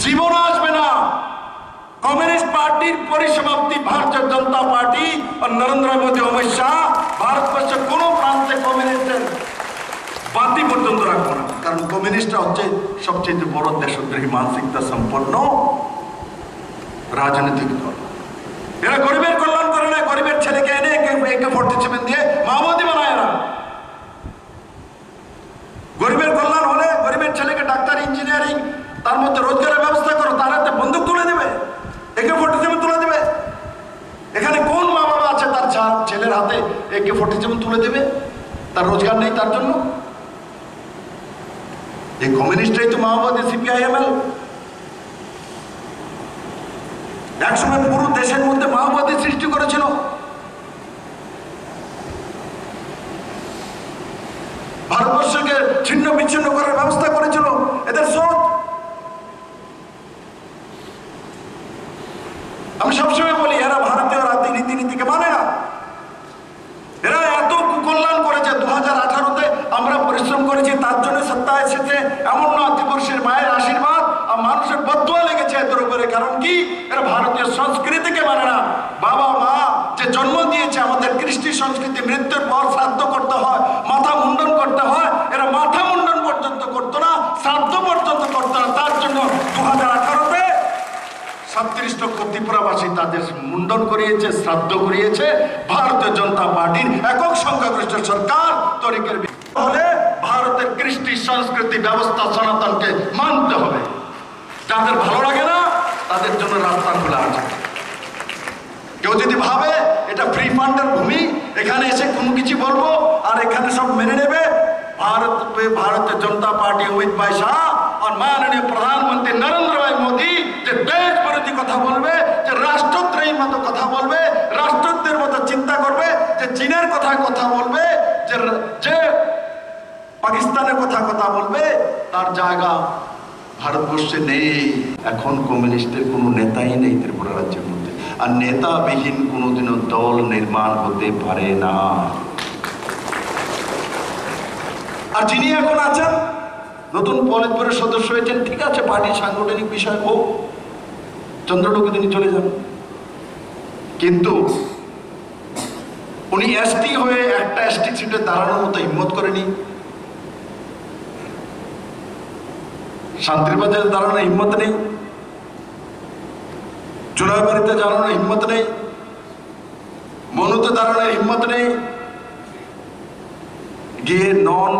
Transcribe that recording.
জীবন আসবে না। কমিউনিস্ট পার্টির পরিসমাপ্তি ভারতীয় জনতা পার্টি আর নরেন্দ্র মোদী অমিত শাহ ভারতবর্ষের কোন প্রান্তে কমিউনিস্টের বাতি পর্যন্ত রাখবো না। কারণ কমিউনিস্টরা হচ্ছে সবচেয়ে বড় দেশদ্রোহী মানসিকতা সম্পন্ন রাজনৈতিক দল। এরা গরিবের কল্যাণ করে না, গরিবের ছেলেকে এনে AK-47 দিয়ে মাওবাদী বানায় না। গরিবের কল্যাণ হলে গরিবের ছেলেকে ডাক্তার, ইঞ্জিনিয়ারিং, তার মধ্যে রোজগারের ব্যবস্থা করো, তার হাতে বন্দুক তুলে দেবে, AK-47 তুলে দেবে। এখানে কোন মা বাবা আছে তার ছেলের হাতে AK-47 তুলে দেবে? তার রোজগার নেই তার জন্য। এই কমিউনিস্টরাই তো মাওবাদী, CPI-ML। একসময় পুরো দেশের মধ্যে মাওবাদী সৃষ্টি করেছিল। ভারতবর্ষকে ছিন্ন বিচ্ছিন্ন করার ব্যবস্থা করেছিল। এদের সোচ, আমি সবসময় বলি, এরা ভারতীয় রীতিনীতিকে মানে না। এরা এত কুকল্যাণ করেছে। 2018-তে আমরা পরিশ্রম করেছি, তার জন্য সত্তা এসেছে এমন না। দিবর্ষের মায়ের আশীর্বাদ আর মানুষের বদুয়া লেগেছে এদের উপরে। কারণ কি? এরা ভারতীয় সংস্কৃতিকে মানে না। বাবা মা যে জন্ম দিয়েছে, আমাদের কৃষ্টি সংস্কৃতি, মৃত্যুর পর শ্রাদ্ধ করতে হয়, মাথা মুন্ডন করতে হয়। এরা মাথা মুন্ডন পর্যন্ত করতো না, শ্রাদ্ধ পর্যন্ত করতো না। তার জন্য 2018-তে 37 লক্ষ ত্রিপুরাবাসী তাদের মুন্ডন করিয়েছে, শ্রাদ্ধ করিয়েছে। ভারতীয় জনতা পার্টির একক সংখ্যাগরিষ্ঠ সরকার তরিকের হলে ভারতের কৃষ্টি সংস্কৃতি ব্যবস্থা সনাতনকে মানতে হবে। যাদের ভালো লাগে না তাদের জন্য রাস্তা খোলা আছে। কেউ যদি ভাবে এটা ফ্রি ফান্ডের ভূমি, এখানে এসে কোনো কিছু বলবো আর এখানে সব মেনে নেবে, ভারতীয় জনতা পার্টি অমিত ভাই শাহ আর মাননীয় প্রধানমন্ত্রী নরেন্দ্র ভাই মোদী যে দেশ বিরোধী কথা বলবে, যে রাষ্ট্রদ্রোহী মতো কথা বলবে, রাষ্ট্রদ্রোহের মতো চিন্তা করবে, যে চীনের কথা বলবে, যে পাকিস্তানের কথা বলবে, তার জায়গা ভারতবর্ষে নেই। এখন কমিউনিস্টের কোনো নেতাই নেই ত্রিপুরা রাজ্যের মধ্যে। আর নেতাবিহীন কোনোদিনও দল নির্মাণ হতে পারে না। আর যিনি এখন আছেন, নতুন পলিটব্যুরোর সদস্য হয়েছেন, ঠিক আছে, পার্টির সাংগঠনিক বিষয় হোক, চন্দ্রলোকে তিনি চলে যান। কিন্তু উনি ST হয়ে একটা ST সিটে দাঁড়ানোর মতো হিম্মত করেনি। শান্তিরবাজারে দাঁড়ানোর হিম্মত নেই, জোড়াবাড়িতে দাঁড়ানোর হিম্মত নেই, মনুতে দাঁড়ানোর হিম্মত নেই, গিয়ে নন